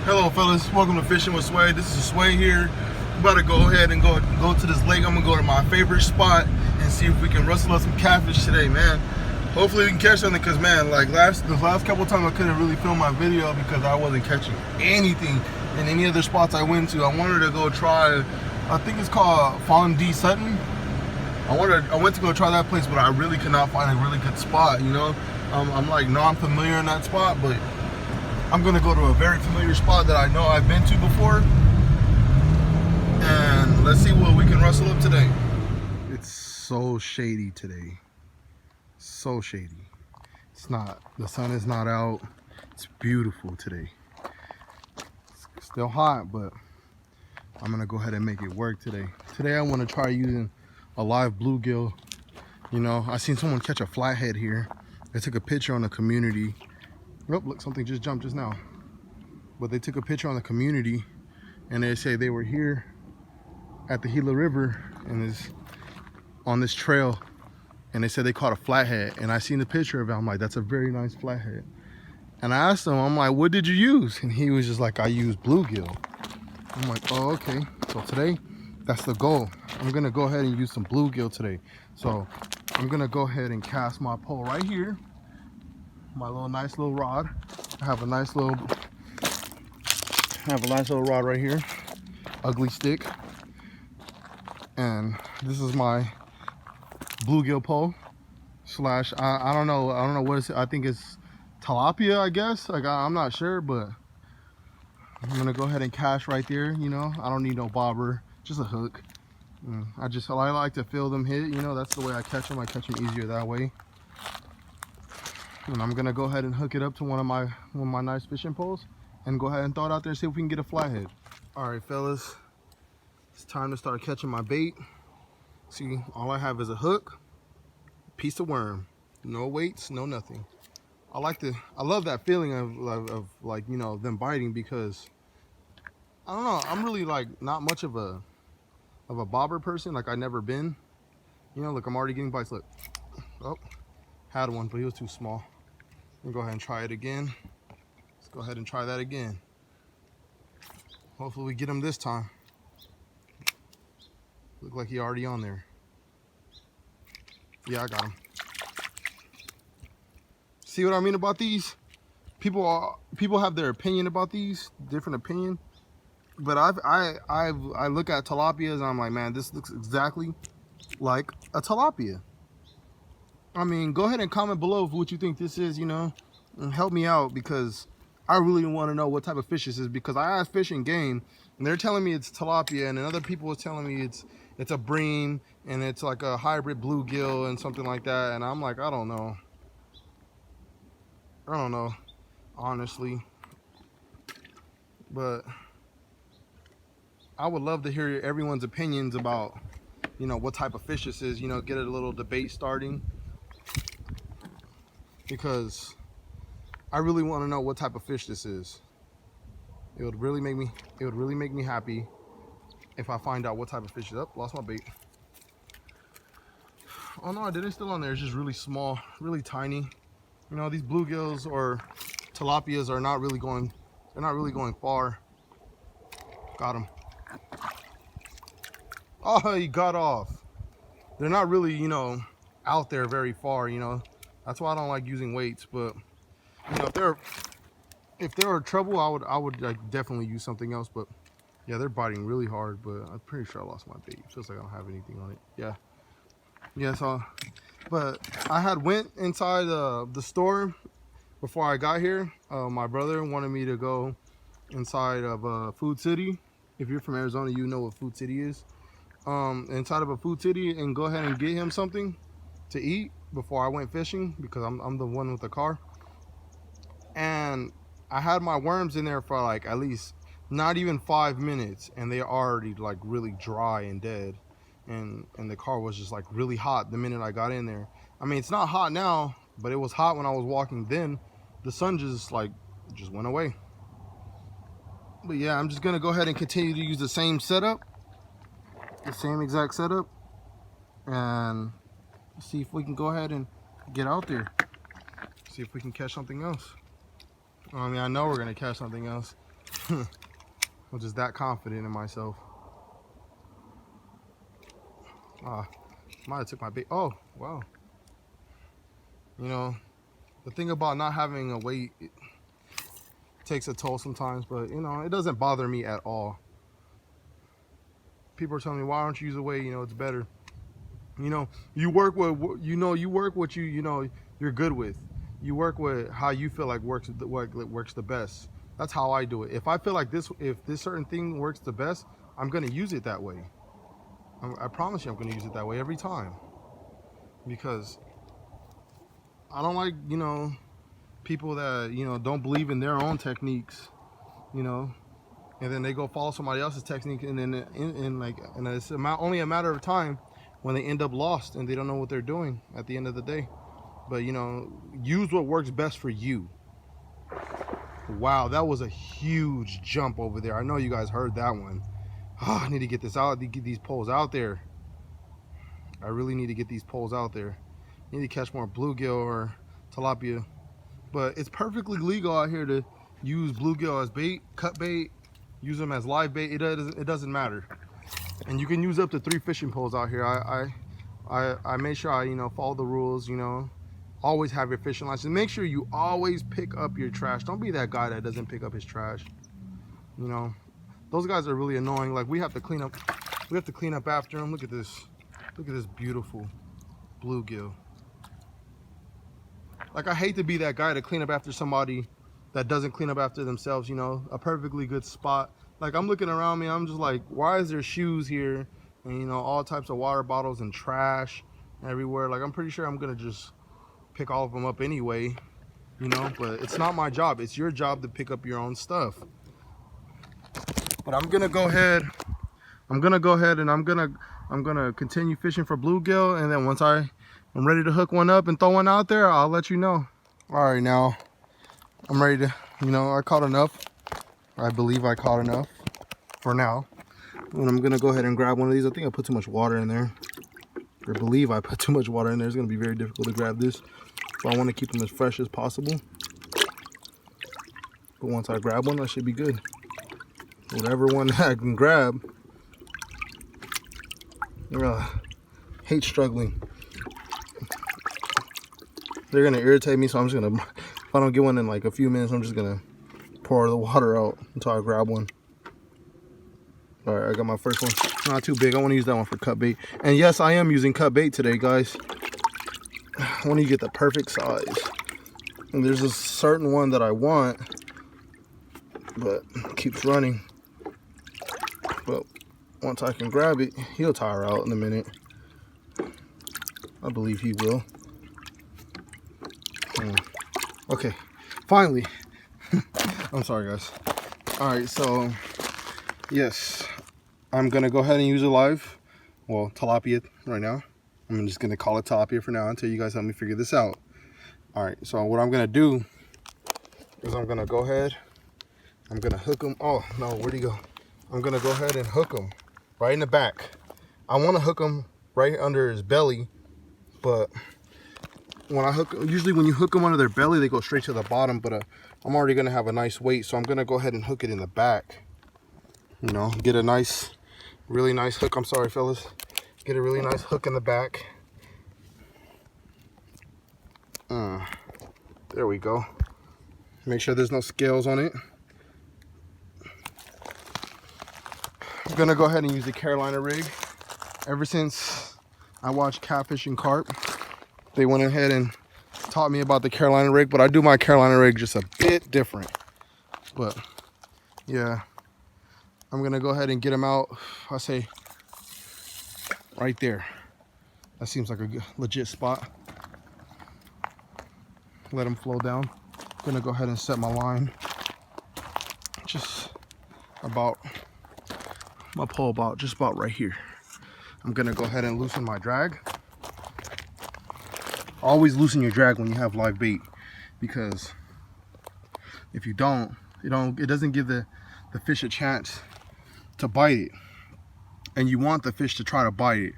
Hello fellas, welcome to Fishing with Sway. This is Sway here. I'm about to go ahead and go to this lake. I'm gonna go to my favorite spot and see if we can rustle up some catfish today, man. Hopefully we can catch something, because man, like the last couple of times I couldn't really film my video because I wasn't catching anything in any other spots I went to. I wanted to go try, I think it's called Fondue Sutton. I went to go try that place, but I really could not find a really good spot, you know. I'm like non-familiar in that spot, but I'm gonna go to a very familiar spot that I know I've been to before, and let's see what we can rustle up today. It's so shady today, so shady. It's not, the sun is not out. It's beautiful today. It's still hot, but I'm gonna go ahead and make it work today. Today I want to try using a live bluegill. You know, I seen someone catch a flathead here. I took a picture on the community. Oh, look, something just jumped just now. But they took a picture on the community and they say they were here at the Gila River and is on this trail, and they said they caught a flathead, and I seen the picture of it. I'm like, that's a very nice flathead. And I asked him, I'm like, what did you use? And he was just like, I used bluegill. I'm like, oh, okay. So today, that's the goal. I'm gonna go ahead and use some bluegill today. So I'm gonna go ahead and cast my pole right here. My nice little rod. I have a nice little rod right here, ugly stick, and this is my bluegill pole slash I don't know what it's, I think it's tilapia, I guess. Like I'm not sure, but I'm gonna go ahead and cast right there. You know, I don't need no bobber, just a hook. I like to feel them hit. You know, that's the way I catch them. I catch them easier that way. And I'm gonna go ahead and hook it up to one of my nice fishing poles and go ahead and throw it out there and see if we can get a flathead. All right, fellas, it's time to start catching my bait. See, all I have is a hook, piece of worm, no weights, no nothing. I love that feeling of like, you know, them biting, because I don't know, I'm really like not much of a bobber person. Like I've never been, you know. Look, I'm already getting bites. Look, oh, had one, but he was too small. We'll go ahead and try it again. Let's go ahead and try that again. Hopefully we get him this time. Look like he already on there. Yeah, I got him. See what I mean about these? People have their opinion about these, different opinion. But I look at tilapias and I'm like, man, this looks exactly like a tilapia. I mean, go ahead and comment below what you think this is, you know, and help me out, because I really want to know what type of fish this is, because I asked Fish and Game and they're telling me it's tilapia, and then other people are telling me it's a bream and it's like a hybrid bluegill and something like that, and I'm like, I don't know, honestly. But I would love to hear everyone's opinions about, you know, what type of fish this is, you know, get a little debate starting, because I really want to know what type of fish this is. It would really make me happy if I find out what type of fish it is. Lost my bait. Oh no, I didn't. Still on there. It's just really small, really tiny. You know, these bluegills or tilapias are not really going, they're not really going far. Got him. Oh, he got off. They're not really, you know, out there very far, you know. That's why I don't like using weights. But you know, if there were trouble, I would like definitely use something else. But yeah, they're biting really hard. But I'm pretty sure I lost my bait. It feels like I don't have anything on it. Yeah. So, but I had went inside the store before I got here. My brother wanted me to go inside of Food City. If you're from Arizona, you know what Food City is. Inside of a Food City, and go ahead and get him something to eat before I went fishing, because I'm the one with the car. And I had my worms in there for like at least not even 5 minutes, and they're already like really dry and dead. And the car was just like really hot the minute I got in there. I mean, it's not hot now, but it was hot when I was walking then. The sun just went away. But yeah, I'm just gonna go ahead and continue to use the same setup, the same exact setup, and see if we can go ahead and get out there, see if we can catch something else. I mean, I know we're gonna catch something else. I'm just that confident in myself. Might have took my bait. Oh, wow. You know, the thing about not having a weight, it takes a toll sometimes, but you know, it doesn't bother me at all. People are telling me, why don't you use a weight? You know, it's better. You know, you work with, you work what you're good with. You work with how you feel like works the best. That's how I do it. If I feel like if this certain thing works the best, I'm gonna use it that way. I promise you, I'm gonna use it that way every time. Because I don't like, people that, don't believe in their own techniques, and then they go follow somebody else's technique, and then and it's only a matter of time when they end up lost and they don't know what they're doing at the end of the day. But use what works best for you. Wow, that was a huge jump over there. I know you guys heard that one. Oh, I need to get this out, get these poles out there. I really need to get these poles out there. I need to catch more bluegill or tilapia. But it's perfectly legal out here to use bluegill as bait, cut bait, use them as live bait. It doesn't matter. And you can use up to 3 fishing poles out here. I made sure I follow the rules. Always have your fishing license. Make sure you always pick up your trash. Don't be that guy that doesn't pick up his trash. Those guys are really annoying. Like, we have to clean up after them. Look at this beautiful bluegill. Like, I hate to be that guy to clean up after somebody that doesn't clean up after themselves. A perfectly good spot. Like, I'm looking around me, I'm just like, why is there shoes here and all types of water bottles and trash everywhere? Like, I'm pretty sure I'm gonna just pick all of them up anyway, but it's not my job. It's your job to pick up your own stuff. But I'm gonna go ahead and I'm gonna continue fishing for bluegill, and then once I'm ready to hook one up and throw one out there, I'll let you know. All right, now I'm ready to, I caught enough. I believe I caught enough for now. And I'm gonna go ahead and grab one of these. I think I put too much water in there. I believe I put too much water in there. It's gonna be very difficult to grab this. So I want to keep them as fresh as possible. But once I grab one, I should be good. Whatever one I can grab. Hate struggling. They're gonna irritate me, so I'm just gonna, if I don't get one in like a few minutes, I'm just gonna pour the water out until I grab one. All right, I got my first one. Not too big. I want to use that one for cut bait. And yes, I am using cut bait today, guys. I want to get the perfect size. And there's a certain one that I want, but it keeps running. But once I can grab it, he'll tire out in a minute. I believe he will. Okay, finally. I'm sorry, guys. All right, so yes, I'm gonna go ahead and use a live, well, tilapia right now. I'm just gonna call it tilapia for now until you guys help me figure this out. All right, so what I'm gonna do is I'm gonna go ahead, I'm gonna hook him. Oh no, where'd he go? I'm gonna go ahead and hook him right in the back. I want to hook him right under his belly, but when I hook, usually when you hook them under their belly, they go straight to the bottom. But I'm already gonna have a nice weight, so I'm gonna go ahead and hook it in the back. Get a nice, really nice hook. I'm sorry, fellas. Get a really nice hook in the back. There we go. Make sure there's no scales on it. I'm gonna go ahead and use the Carolina rig. Ever since I watched Catfish and Carp, they went ahead and taught me about the Carolina rig, but I do my Carolina rig just a bit different. But yeah, I'm gonna go ahead and get them out. I say right there. That seems like a good, legit spot. Let them flow down. I'm gonna go ahead and set my line just about, my pole just about right here. I'm gonna go ahead and loosen my drag. Always loosen your drag when you have live bait, because if you don't, it doesn't give the fish a chance to bite it. And you want the fish to try to bite it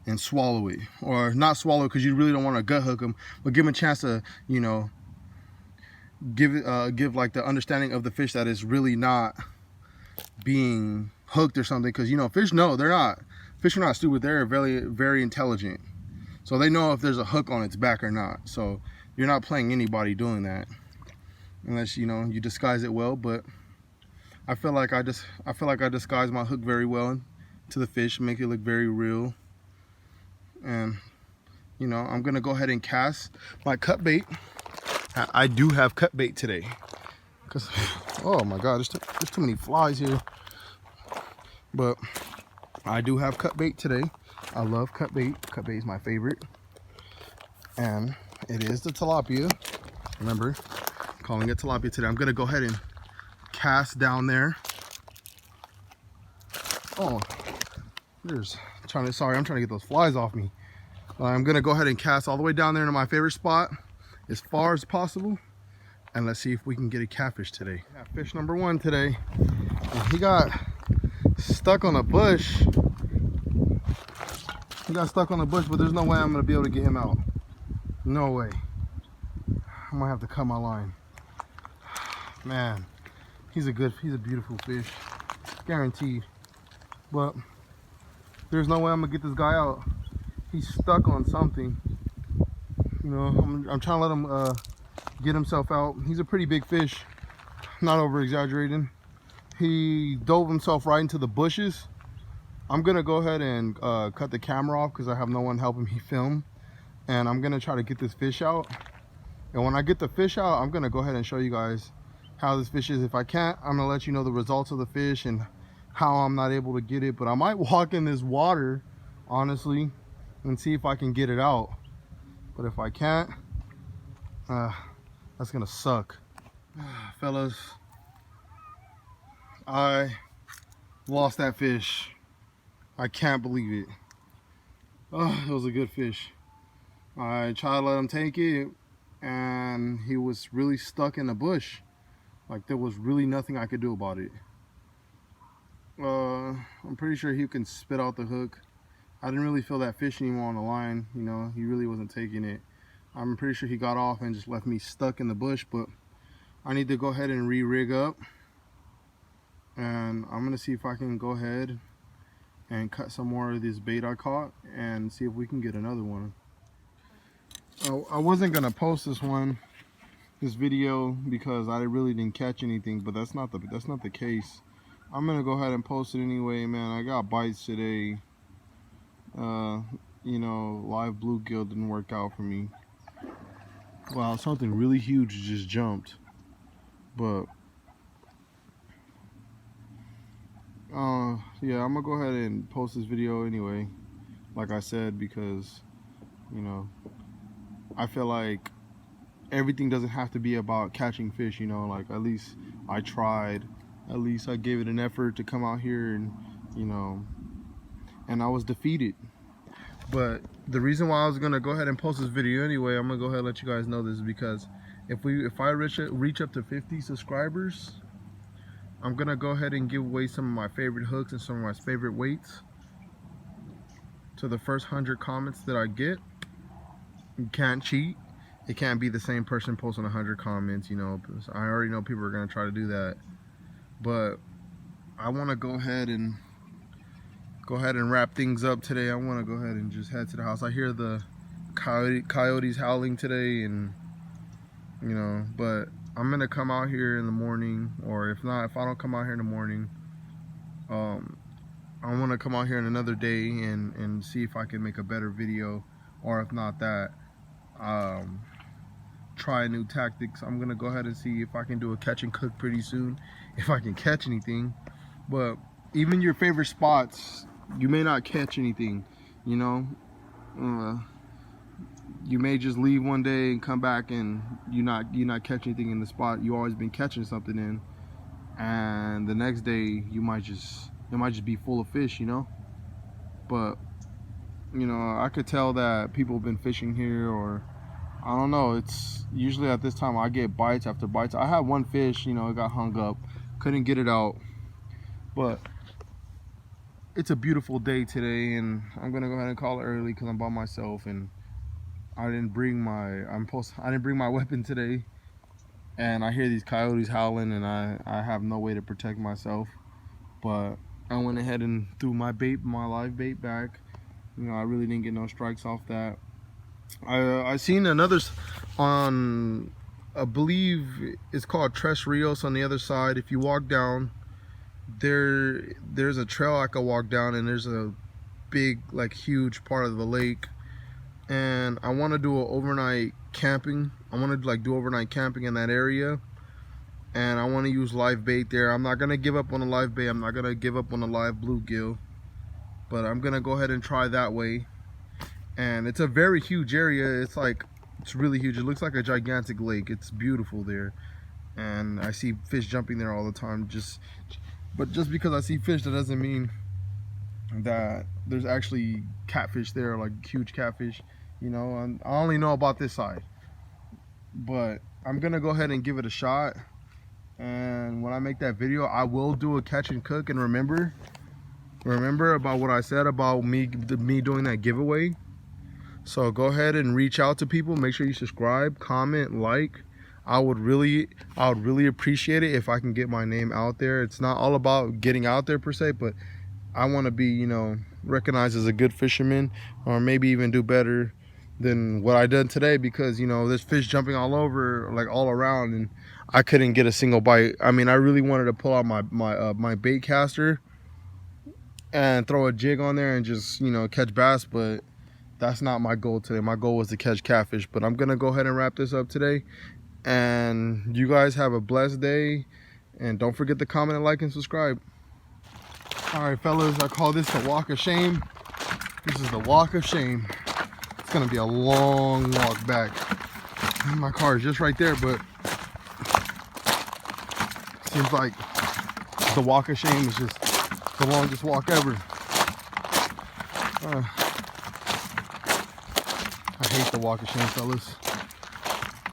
and swallow it, or not swallow it because you really don't want to gut hook them, but give them a chance to, give like the understanding of the fish that is really not being hooked or something. Because, you know, fish know, fish are not stupid. They're very, very intelligent. So they know if there's a hook on its back or not. So you're not playing anybody doing that, unless, you know, you disguise it well. But I feel like I disguise my hook very well to the fish, make it look very real. And, you know, I'm gonna go ahead and cast my cut bait. I do have cut bait today, because, oh my God, there's too many flies here. But I do have cut bait today. I love cut bait. Cut bait is my favorite. And it is the tilapia. Remember, calling it tilapia today. I'm gonna go ahead and cast down there. Oh, sorry, I'm trying to get those flies off me. I'm gonna go ahead and cast all the way down there into my favorite spot as far as possible, and let's see if we can get a catfish today. Yeah, fish number one today. And he got stuck on a bush. But there's no way I'm gonna be able to get him out. No way. I might have to cut my line. Man, he's a beautiful fish, guaranteed. But there's no way I'm gonna get this guy out. He's stuck on something. You know, I'm trying to let him get himself out. He's a pretty big fish, not over exaggerating. He dove himself right into the bushes. I'm gonna go ahead and cut the camera off because I have no one helping me film, and I'm gonna try to get this fish out. And when I get the fish out, I'm gonna go ahead and show you guys how this fish is. If I can't, I'm gonna let you know the results of the fish and how I'm not able to get it. But I might walk in this water, honestly, and see if I can get it out. But if I can't, that's gonna suck. Fellas, I lost that fish. I can't believe it. Oh, it was a good fish. I tried to let him take it, and he was really stuck in the bush. Like, there was really nothing I could do about it. I'm pretty sure he can spit out the hook. I didn't really feel that fish anymore on the line. You know, he really wasn't taking it. I'm pretty sure he got off and just left me stuck in the bush. But I need to go ahead and re-rig up, and I'm gonna see if I can go ahead and cut some more of this bait I caught and see if we can get another one. I wasn't gonna post this video because I really didn't catch anything, but that's not the case. I'm gonna go ahead and post it anyway, man. I got bites today. You know, live bluegill didn't work out for me. Wow, something really huge just jumped. But yeah, I'm gonna go ahead and post this video anyway, like I said, because, you know, I feel like everything doesn't have to be about catching fish, you know. Like, at least I tried, at least I gave it an effort to come out here, and, you know, and I was defeated. But the reason why I was gonna go ahead and post this video anyway, I'm gonna go ahead and let you guys know this, because if I reach up to 50 subscribers, I'm gonna go ahead and give away some of my favorite hooks and some of my favorite weights to the first 100 comments that I get. You can't cheat. It can't be the same person posting 100 comments, you know. I already know people are gonna try to do that, but I want to go ahead and wrap things up today. I want to go ahead and just head to the house. I hear the coyotes howling today, and, you know, but I'm gonna come out here in the morning, or if not, if I don't come out here in the morning, I want to come out here in another day and see if I can make a better video, or if not that, try new tactics. I'm gonna go ahead and see if I can do a catch and cook pretty soon, if I can catch anything. But even your favorite spots, you may not catch anything, you know. You may just leave one day and come back and you not catch anything in the spot you always been catching something in, and the next day it might just be full of fish, you know. But, you know, I could tell that people have been fishing here, or I don't know, it's usually at this time I get bites after bites. I had one fish, you know, it got hung up, couldn't get it out. But it's a beautiful day today, and I'm gonna go ahead and call it early because I'm by myself, and I didn't bring my weapon today, and I hear these coyotes howling, and I have no way to protect myself. But I went ahead and threw my live bait back. You know, I really didn't get no strikes off that. I seen another on, I believe it's called Tres Rios on the other side. If you walk down there's a trail I could walk down, and there's a big, like, huge part of the lake, and I want to do an overnight camping. I want to like do overnight camping in that area, and I want to use live bait there. I'm not gonna give up on the live bait. I'm not gonna give up on the live bluegill, but I'm gonna go ahead and try that way. And it's a very huge area. It's really huge. It looks like a gigantic lake. It's beautiful there, and I see fish jumping there all the time. But just because I see fish, that doesn't mean that there's actually catfish there, like huge catfish. You know, and I only know about this side, but I'm gonna go ahead and give it a shot. And when I make that video, I will do a catch and cook. And remember about what I said about me doing that giveaway. So go ahead and reach out to people. Make sure you subscribe, comment, like. I would really appreciate it if I can get my name out there. It's not all about getting out there per se, but I want to be, you know, recognized as a good fisherman, or maybe even do better than what I did today, because, you know, there's fish jumping all over, like all around, and I couldn't get a single bite. I mean, I really wanted to pull out my bait caster and throw a jig on there and just, you know, catch bass, but that's not my goal today. My goal was to catch catfish. But I'm gonna go ahead and wrap this up today, and you guys have a blessed day, and don't forget to comment and like and subscribe. All right, fellas, I call this the walk of shame. This is the walk of shame. It's gonna be a long walk back. My car is just right there, but seems like the walk of shame is just the longest walk ever. I hate the walk of shame, fellas.